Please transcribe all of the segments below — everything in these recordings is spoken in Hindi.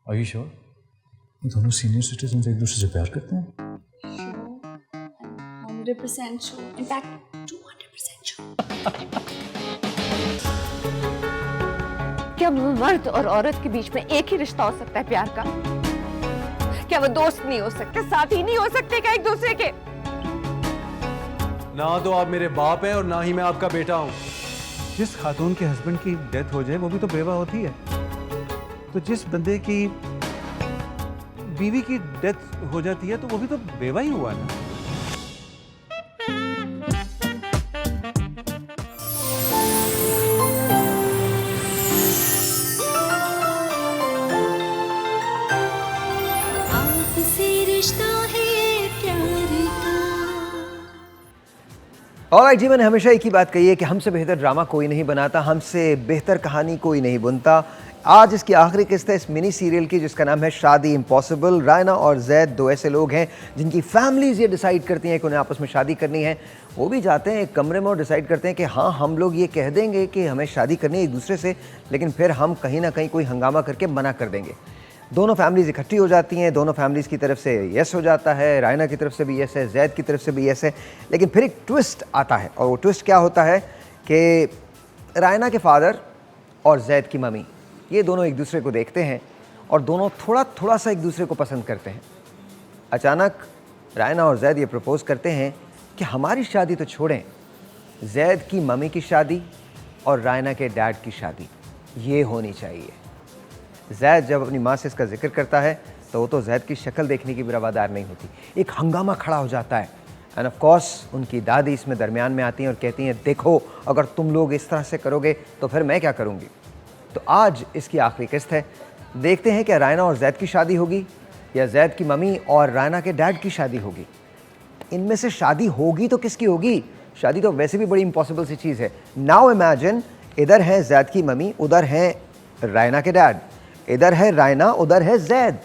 Are you sure? ये दोनों सीनियर सिटीजन एक दूसरे से प्यार करते हैं? Sure, 100% sure. In fact, 200% sure. क्या मर्द और औरत के बीच में एक ही रिश्ता हो सकता है प्यार का? क्या वो दोस्त नहीं हो सकते, साथी नहीं हो सकते क्या एक दूसरे के? ना तो आप मेरे बाप हैं और ना ही मैं आपका बेटा हूँ। जिस खातून के हस्बैंड की डेथ हो जाए वो भी तो बेवा होती है, तो जिस बंदे की बीवी की डेथ हो जाती है तो वो भी तो बेवा ही हुआ ना। ऑलराइट जी, मैंने हमेशा एक ही बात कही है कि हमसे बेहतर ड्रामा कोई नहीं बनाता, हमसे बेहतर कहानी कोई नहीं बुनता। आज इसकी आखिरी किस्त है इस मिनी सीरियल की जिसका नाम है शादी इम्पॉसिबल। रायना और जैद दो ऐसे लोग हैं जिनकी फैमिलीज ये डिसाइड करती हैं कि उन्हें आपस में शादी करनी है। वो भी जाते हैं एक कमरे में और डिसाइड करते हैं कि हाँ, हम लोग ये कह देंगे कि हमें शादी करनी है एक दूसरे से, लेकिन फिर हम कहीं ना कहीं कोई हंगामा करके मना कर देंगे। दोनों फैमिलीज इकट्ठी हो जाती हैं, दोनों फैमिलीज की तरफ से यस हो जाता है, रायना की तरफ से भी यस है, जैद की तरफ से भी यस है। लेकिन फिर एक ट्विस्ट आता है और वो ट्विस्ट क्या होता है कि रायना के फादर और जैद की मम्मी ये दोनों एक दूसरे को देखते हैं और दोनों थोड़ा थोड़ा सा एक दूसरे को पसंद करते हैं। अचानक रायना और जैद ये प्रपोज़ करते हैं कि हमारी शादी तो छोड़ें, जैद की मम्मी की शादी और रायना के डैड की शादी ये होनी चाहिए। जैद जब अपनी माँ से इसका जिक्र करता है तो वो तो जैद की शक्ल देखने की भी रवादार नहीं होती। एक हंगामा खड़ा हो जाता है एंड ऑफ कोर्स उनकी दादी इसमें दरमियान में आती हैं और कहती हैं, देखो अगर तुम लोग इस तरह से करोगे तो फिर मैं क्या करूँगी। तो आज इसकी आखिरी किस्त है, देखते हैं क्या रायना और जैद की शादी होगी या जैद की मम्मी और रायना के डैड की शादी होगी। इनमें से शादी होगी तो किसकी होगी? शादी तो वैसे भी बड़ी इम्पॉसिबल सी चीज़ है। नाउ इमेजिन, इधर है जैद की मम्मी, उधर है रायना के डैड, इधर है रायना, उधर है जैद।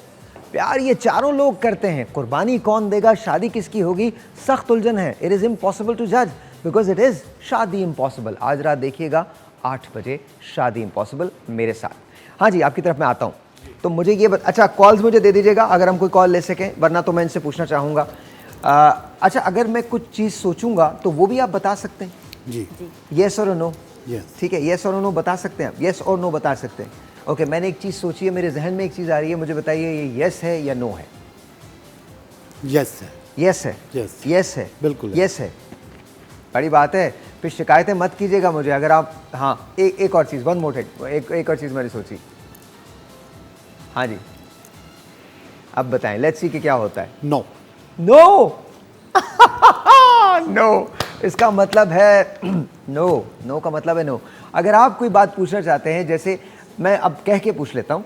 प्यार ये चारों लोग करते हैं, कुर्बानी कौन देगा, शादी किसकी होगी, सख्त उलझन है। इट इज़ इम्पॉसिबल टू जज बिकॉज इट इज़ शादी इम्पॉसिबल। आज रात देखिएगा 8 बजे शादी इम्पॉसिबल मेरे साथ। हाँ जी, आपकी तरफ मैं आता हूँ तो मुझे ये अच्छा कॉल्स मुझे दे दीजिएगा अगर हम कोई कॉल ले सकें, वरना तो मैं इनसे पूछना चाहूँगा। अच्छा, अगर मैं कुछ चीज़ सोचूंगा तो वो भी आप बता सकते हैं? जी, येस और नो? यस। ठीक है, येस और नो बता सकते हैं आप, येस और नो बता सकते हैं। ओके, मैंने एक चीज़ सोची है, मेरे जहन में एक चीज़ आ रही है, मुझे बताइए ये येस है या नो है? यस है। येस है? यस। येस है? बिल्कुल येस है। बड़ी बात है, फिर शिकायतें मत कीजिएगा मुझे अगर आप। हाँ, एक और चीज़, वन मोर थिंग, एक और चीज़ मैंने सोची। हाँ जी, अब बताएं, लेट्स सी कि क्या होता है। नो। नो नो इसका मतलब है नो। नो का मतलब है नो। अगर आप कोई बात पूछना चाहते हैं, जैसे मैं अब कह के पूछ लेता हूँ,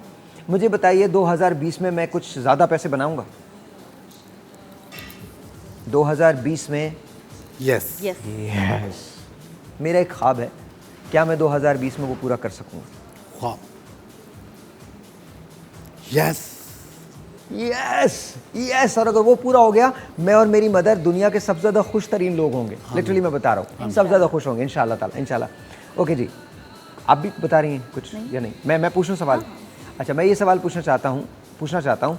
मुझे बताइए 2020 में मैं कुछ ज़्यादा पैसे बनाऊंगा? 2020 में? यस। यस। यस, मेरा एक ख्वाब है, क्या मैं 2020 में वो पूरा कर सकूंगा? ख्वाब। यस। Yes yes. और अगर वो पूरा हो गया, मैं और मेरी मदर दुनिया के सबसे ज़्यादा खुश तरीन लोग होंगे। लिटरली मैं बता रहा हूँ, सबसे ज़्यादा खुश होंगे इंशाल्लाह ताला, इंशाल्लाह। ओके जी, आप भी बता रही हैं कुछ या नहीं? मैं पूछूं सवाल? अच्छा, मैं ये सवाल पूछना चाहता हूँ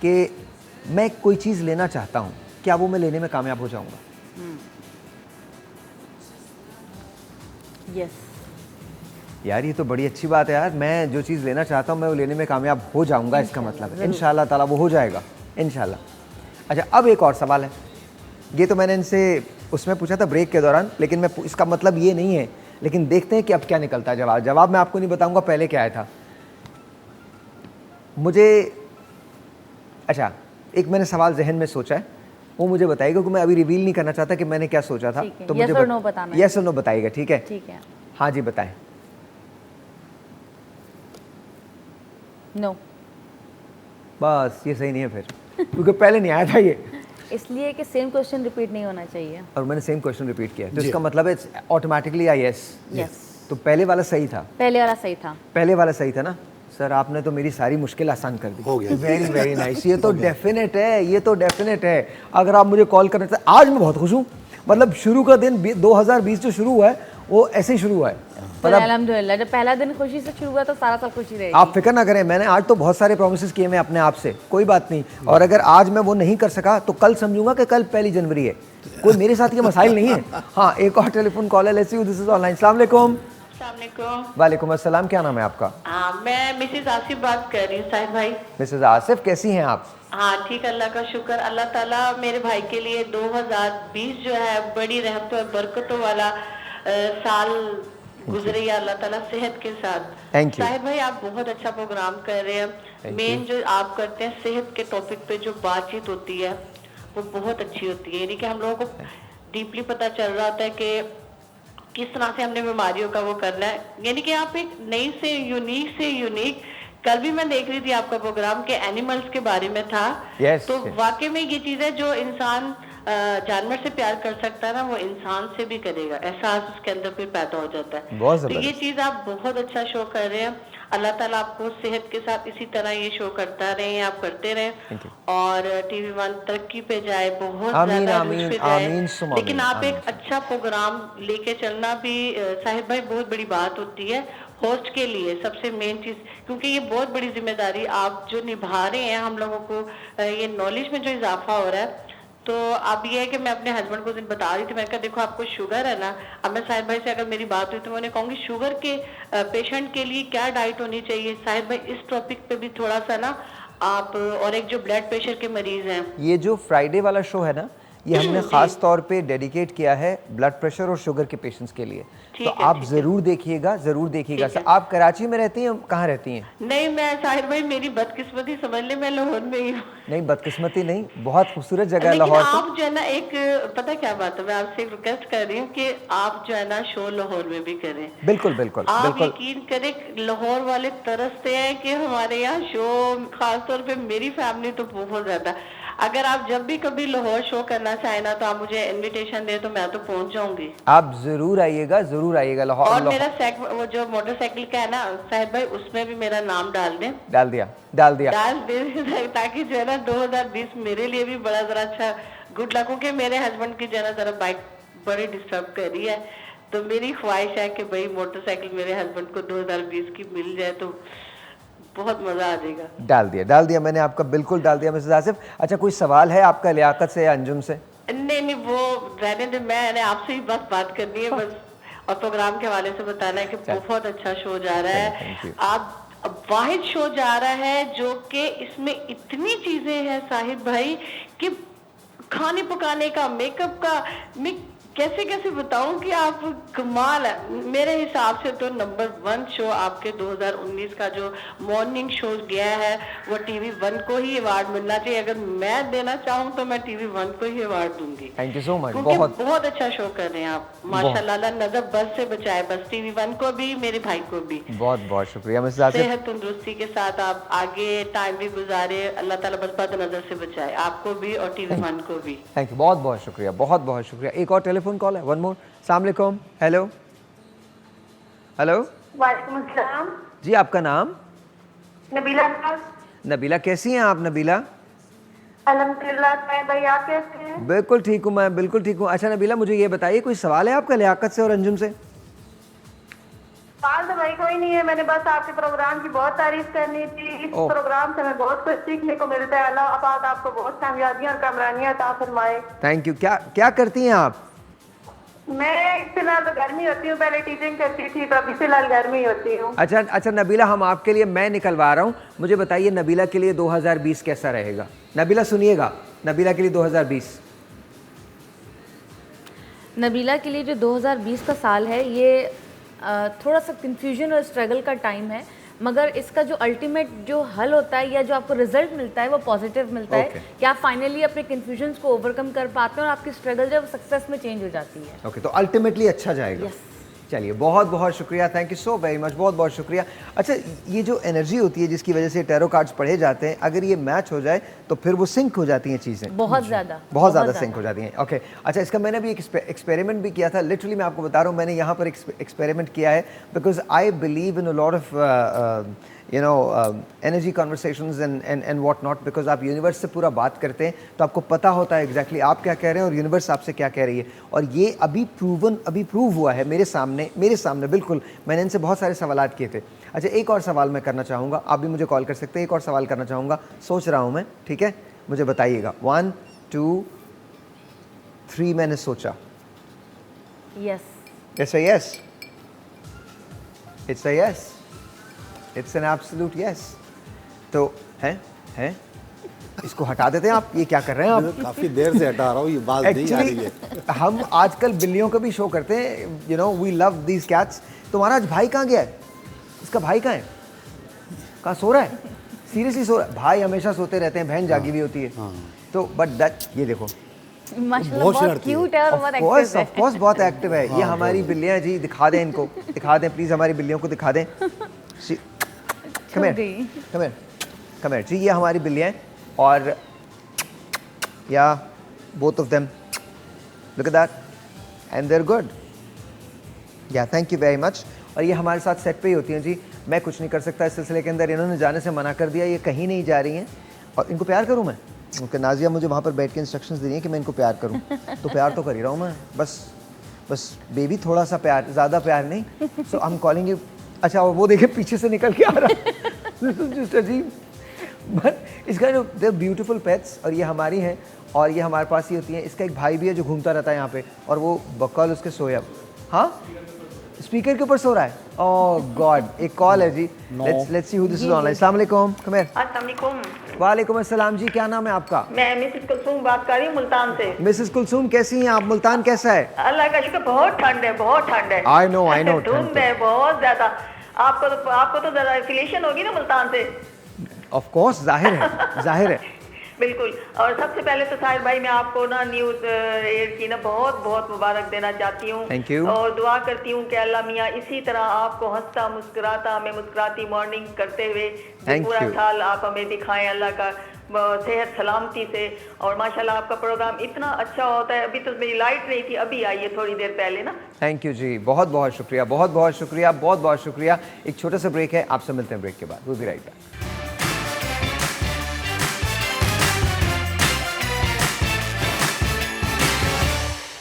कि मैं कोई चीज़ लेना चाहता हूँ, क्या वो मैं लेने में कामयाब हो जाऊँगा? यस। यार ये तो बड़ी अच्छी बात है यार, मैं जो चीज़ लेना चाहता हूँ मैं वो लेने में कामयाब हो जाऊँगा, इसका मतलब है इंशाल्लाह ताला वो हो जाएगा, इंशाल्लाह। अच्छा, अब एक और सवाल है, ये तो मैंने इनसे उसमें पूछा था ब्रेक के दौरान, लेकिन मैं इसका मतलब ये नहीं है, लेकिन देखते हैं कि अब क्या निकलता है जवाब। जवाब मैं आपको नहीं बताऊँगा पहले क्या आया था मुझे। अच्छा, एक मैंने सवाल जहन में सोचा है, वो मुझे बताइएगा, क्योंकि मैं अभी रिवील नहीं करना चाहता कि मैंने क्या सोचा था। तो मुझे yes और no बताना है। यस और नो बताइएगा, ठीक है? ठीक है। हाँ जी, बताएं। नो। बस ये सही नहीं है फिर, क्योंकि पहले नहीं आया था ये, इसलिए कि सेम क्वेश्चन रिपीट नहीं होना चाहिए। और मैंने सेम क्वेश्चन रिपीट किया, तो इसका मतलब है ऑटोमेटिकली आई यस। यस। तो पहले वाला सही था? पहले वाला सही था। पहले वाला सही था ना? सर आपने तो मेरी सारी मुश्किल आसान कर दी। हो गया। Very very nice. ये तो डेफिनेट है, ये तो डेफिनेट है। अगर आप मुझे कॉल करना चाहते, आज मैं बहुत खुश हूँ, मतलब शुरू का दिन 2020 जो शुरू हुआ है वो ऐसे ही शुरू हुआ है। बिल्कुल अल्हम्दुलिल्लाह, जब पहला दिन खुशी से शुरू हुआ तो सारा साल खुशी रहेगी। आप फिक्र ना करें, मैंने आज तो बहुत सारे प्रोमिस किए मैं अपने आप से, कोई बात नहीं। और अगर आज मैं वो नहीं कर सका तो कल समझूंगा कि कल 1 जनवरी है, कोई मेरे साथ ये मसाइल नहीं है। हाँ, एक और टेलीफोन कॉल है, let's see this is online. अस्सलाम वालेकुम। वालेकुम अस्सलाम, क्या नाम है आपका? मैं मिसेस आसिफ बात कर रही हूँ साहिद भाई। मिसेज आसिफ, कैसी हैं आप? हाँ ठीक, अल्लाह का शुक्र। अल्लाह ताला मेरे भाई के लिए 2020 जो है बड़ी रहमतों और बरकतों वाला साल गुजरे या अल्लाह ताला सेहत के साथ। Thank you. साहिद भाई आप बहुत अच्छा प्रोग्राम कर रहे हैं। मेन जो आप करते हैं सेहत के टॉपिक पे जो बातचीत होती है वो बहुत अच्छी होती है, यानी कि हम लोगों को डीपली पता चल रहा होता है कि किस तरह से हमने बीमारियों का वो करना है। यानी कि आप एक नई से यूनिक कल भी मैं देख रही थी आपका प्रोग्राम के एनिमल्स के बारे में था। yes, तो yes. वाकई में ये चीज है जो इंसान जानवर से प्यार कर सकता है ना, वो इंसान से भी करेगा, एहसास उसके अंदर फिर पैदा हो जाता है। बहुत तो ये जबरदस्त। चीज आप बहुत अच्छा शो कर रहे हैं। अल्लाह ताला आपको सेहत के साथ इसी तरह ये शो करता रहे, आप करते रहे और टीवी वन तरक्की पे जाए, बहुत आमीन, ज्यादा आमीन, उस पे जाए। आमीन, सुम आमीन, लेकिन आप आमीन। एक अच्छा प्रोग्राम लेके चलना भी साहिब भाई बहुत बड़ी बात होती है होस्ट के लिए, सबसे मेन चीज, क्योंकि ये बहुत बड़ी जिम्मेदारी आप जो निभा रहे हैं। हम लोगों को ये नॉलेज में जो इजाफा हो रहा है, तो अब ये है कि मैं अपने हस्बैंड को दिन बता रही थी, मैंने कहा देखो आपको शुगर है ना, अब मैं साहिद भाई से अगर मेरी बात हुई तो मैं उन्हें कहूँगी शुगर के पेशेंट के लिए क्या डाइट होनी चाहिए। साहिद भाई इस टॉपिक पे भी थोड़ा सा ना आप, और एक जो ब्लड प्रेशर के मरीज हैं, ये जो फ्राइडे वाला शो है ना, ये हमने खास तौर पे डेडिकेट किया है ब्लड प्रेशर और शुगर के पेशेंट्स के लिए, तो आप जरूर देखिएगा, जरूर देखिएगा। आप कराची में रहती हैं, कहाँ रहती हैं? नहीं मैं साहिद भाई मेरी बदकिस्मती समझ ले, मैं लाहौर में ही हूँ। नहीं बदकिस्मती नहीं, बहुत खूबसूरत जगह है लेकिन लाहौर। आप जो है ना, एक पता क्या बात है, मैं आपसे एक रिक्वेस्ट कर रही हूँ कि आप जो है ना शो लाहौर में भी करें। बिल्कुल बिल्कुल आप बिल्कुल। यकीन करें लाहौर वाले तरसते हैं कि हमारे यहाँ शो, खासतौर पे मेरी फैमिली तो बहुत ज्यादा। अगर आप जब भी कभी लाहौर शो करना चाहें ना, तो आप मुझे इनविटेशन दे तो मैं तो पहुंच जाऊंगी। आप जरूर आइएगा, जरूर आइएगा लाहौर। और मेरा वो जो मोटरसाइकिल का है ना साहिद भाई, उसमें भी मेरा नाम डाल दें। डाल दिया डाल दे ताकि जो है ना 2020 मेरे लिए भी बड़ा जरा अच्छा गुड लक हो। कि मेरे हस्बैंड की जो है ना जरा बाइक बड़ी डिस्टर्ब कर रही है, तो मेरी ख्वाहिश है कि भाई मोटरसाइकिल मेरे हस्बैंड को 2020 की मिल जाए तो बहुत मजा आ जाएगा। डाल दिया मैंने आपका, बिल्कुल डाल दिया मिसेस आसिफ। अच्छा कोई सवाल है आपका लियाकत से या अंजुम से? नहीं वो रहने दे, मैंने आपसे ही बस बात करनी है बस, और प्रोग्राम के हवाले से बताना है कि बहुत अच्छा शो जा रहा है। आप वाहिद शो जा रहा है जो कि इसमें इतनी चीजें हैं साहिद भाई कि खाने पकाने का, मेकअप का, मैं कैसे कैसे बताऊं कि आप कमाल है। मेरे हिसाब से तो नंबर 1 शो आपके 2019 का जो मॉर्निंग शो गया है वो टीवी 1 को ही अवार्ड मिलना चाहिए। अगर मैं देना चाहूँ तो मैं टीवी 1 को ही अवार्ड दूंगी। Thank you so much. बहुत अच्छा शो कर रहे हैं आप, माशाल्लाह। नजर बस से बचाए, बस टीवी 1 को भी, मेरे भाई को भी। बहुत बहुत शुक्रिया मिसेस आसिफ। सेहत तंदुरुस्ती के साथ आप आगे टाइम भी गुजारे, अल्लाह ताला बस बद नजर से बचाए आपको भी और टीवी 1 को भी। थैंक यू, बहुत बहुत शुक्रिया, बहुत बहुत शुक्रिया। एक और टेलीफोन कॉल है, वन मोर। अस्सलाम वालेकुम। Hello hello. वालेकुम अस्सलाम जी, आपका नाम? नबीला। नबीला, कैसी हैं आप नबीला? अल्हम्दुलिल्लाह भाई, आप कैसे हैं? बिल्कुल ठीक हूँ मैं, बिल्कुल ठीक हूँ। अच्छा नबीला, मुझे ये बताइए कोई सवाल है आपका लियाकत से और अंजुम से? सवाल तो भाई कोई नहीं है, मैंने बस आपके प्रोग्राम की बहुत तारीफ करनी थी। इस प्रोग्राम से हमें बहुत कुछ सीखने को मिलता है। अल्लाह पाक आपको बहुत कामयाबियां और कामरानियां अता फरमाए। Thank you. क्या करती हैं आप? मैं फिलहाल तो गर्मी होती हूँ, पहले टीचिंग करती थी, तो अभी फिलहाल गर्मी होती हूँ। अच्छा नबीला, हम आपके लिए मैं निकलवा रहा हूँ। मुझे बताइए नबीला के लिए 2020 कैसा रहेगा? नबीला सुनिएगा, नबीला के लिए 2020। नबीला के लिए जो 2020 का साल है ये थोड़ा सा कंफ्यूजन और स्ट्रगल का टाइम है, मगर इसका जो अल्टीमेट जो हल होता है या जो आपको रिजल्ट मिलता है वो पॉजिटिव मिलता है कि आप फाइनली अपने कंफ्यूजन्स को ओवरकम कर पाते हैं और आपकी स्ट्रगल जो सक्सेस में चेंज हो जाती है। ओके, तो अल्टीमेटली अच्छा जाएगा। चलिए, बहुत बहुत शुक्रिया, thank you so very much, बहुत बहुत शुक्रिया। अच्छा, ये जो एनर्जी होती है जिसकी वजह से टैरो कार्ड्स पढ़े जाते हैं, अगर ये मैच हो जाए तो फिर वो सिंक हो जाती हैं चीज़ें, बहुत ज़्यादा सिंक हो जाती हैं। ओके, अच्छा, इसका मैंने भी एक एक्सपेरिमेंट भी किया था। लिटरली मैं आपको बता रहा हूँ, मैंने यहाँ पर एक्सपेरिमेंट किया है because I believe in a lot of energy conversations and what not, because आप यूनिवर्स से पूरा बात करते हैं तो आपको पता होता है एग्जैक्टली आप क्या कह रहे हैं और यूनिवर्स आपसे क्या कह रही है। और ये अभी प्रूव हुआ है मेरे सामने बिल्कुल। मैंने इनसे बहुत सारे सवाल किए थे। अच्छा, एक और सवाल मैं करना चाहूँगा, आप भी मुझे कॉल कर सकते हैं। एक और सवाल करना चाहूँगा, सोच रहा हूँ मैं, ठीक है, मुझे बताइएगा। 1 2 3 मैंने सोचा। Yes. It's a yes. It's a yes. It's an absolute yes. तो हैं इसको हटा देते हैं आप। ये क्या कर रहे हैं आप? काफी देर से हटा रहा हूँ, ये बात नहीं आ रही है। Actually, हम आजकल बिल्लियों का भी शो करते हैं, we love these cats. तुम्हारा आज भाई कहाँ गया है? इसका भाई कहाँ है? कहाँ सो रहा है? सीरियसली सो रहा है? भाई हमेशा सोते रहते हैं, बहन जागी हुई होती है। तो बट दैट, ये देखो माशाल्लाह बहुत क्यूट है और बहुत एक्टिव है। ऑफ कोर्स बहुत एक्टिव है। ये हमारी बिल्लियां जी, दिखा दें इनको, दिखा दें प्लीज, हमारी बिल्लियों को दिखा दें। कम हियर जी, ये हमारी बिल्लियां हैं और या both of them, look at that and they are good. Yeah thank you very much. और ये हमारे साथ सेट पे ही होती हैं जी। मैं कुछ नहीं कर सकता इस सिलसिले के अंदर, इन्होंने जाने से मना कर दिया, ये कहीं नहीं जा रही हैं। और इनको प्यार करूँ मैं? ओके, नाजिया मुझे वहाँ पर बैठ के इंस्ट्रक्शंस दे रही हैं कि मैं इनको प्यार करूँ। तो प्यार तो कर ही रहा हूँ मैं, बस बेबी थोड़ा सा प्यार, ज़्यादा प्यार नहीं। सो आई एम कॉलिंग यू। अच्छा, वो देखिए पीछे से निकल के आ रहा है। जस्ट अजीब, बट इसका जो दे ब्यूटीफुल पेट्स, और ये हमारी हैं और ये हमारे पास ही होती हैं। इसका एक भाई भी है जो घूमता रहता है यहाँ पे, और वो बकौल उसके सोया। हाँ, स्पीकर के ऊपर सो रहा है। ओह गॉड, एक कॉल है जी। Let's see who this is online. अस्सलाम वालेकुम। Come here. अस्सलाम वालेकुम। वालेकुम अस्सलाम जी, क्या नाम है आपका? मैं मिसेस कुलसूम बात कर रही हूँ मुल्तान से। मिसेस कुलसूम, कैसी हैं आप? मुल्तान कैसा है? अल्लाह का शुक्र, बहुत ठंड है, बहुत ठंड है। I know, धुंध है बहुत ज्यादा। आपको तो जरा एफिलिएशन होगी ना मुल्तान से? ऑफ कोर्स, जाहिर है। बिल्कुल। और सबसे पहले तो साहिर भाई, मैं आपको ना न्यूज़ एयर की ना बहुत बहुत मुबारक देना चाहती हूँ। Thank you. और दुआ करती हूँ कि अल्लाह मियाँ इसी तरह आपको हंसता मुस्कुराता हमें मुस्कुराती मॉर्निंग करते हुए पूरा साल आप हमें दिखाएं, अल्लाह का सेहत सलामती से। और माशाल्लाह आपका प्रोग्राम इतना अच्छा होता है। अभी तो मेरी लाइट नहीं थी, अभी आई है थोड़ी देर पहले ना। थैंक यू जी, बहुत बहुत शुक्रिया, बहुत बहुत शुक्रिया। एक छोटा सा ब्रेक है, आपसे मिलते हैं ब्रेक के बाद। Will be right back.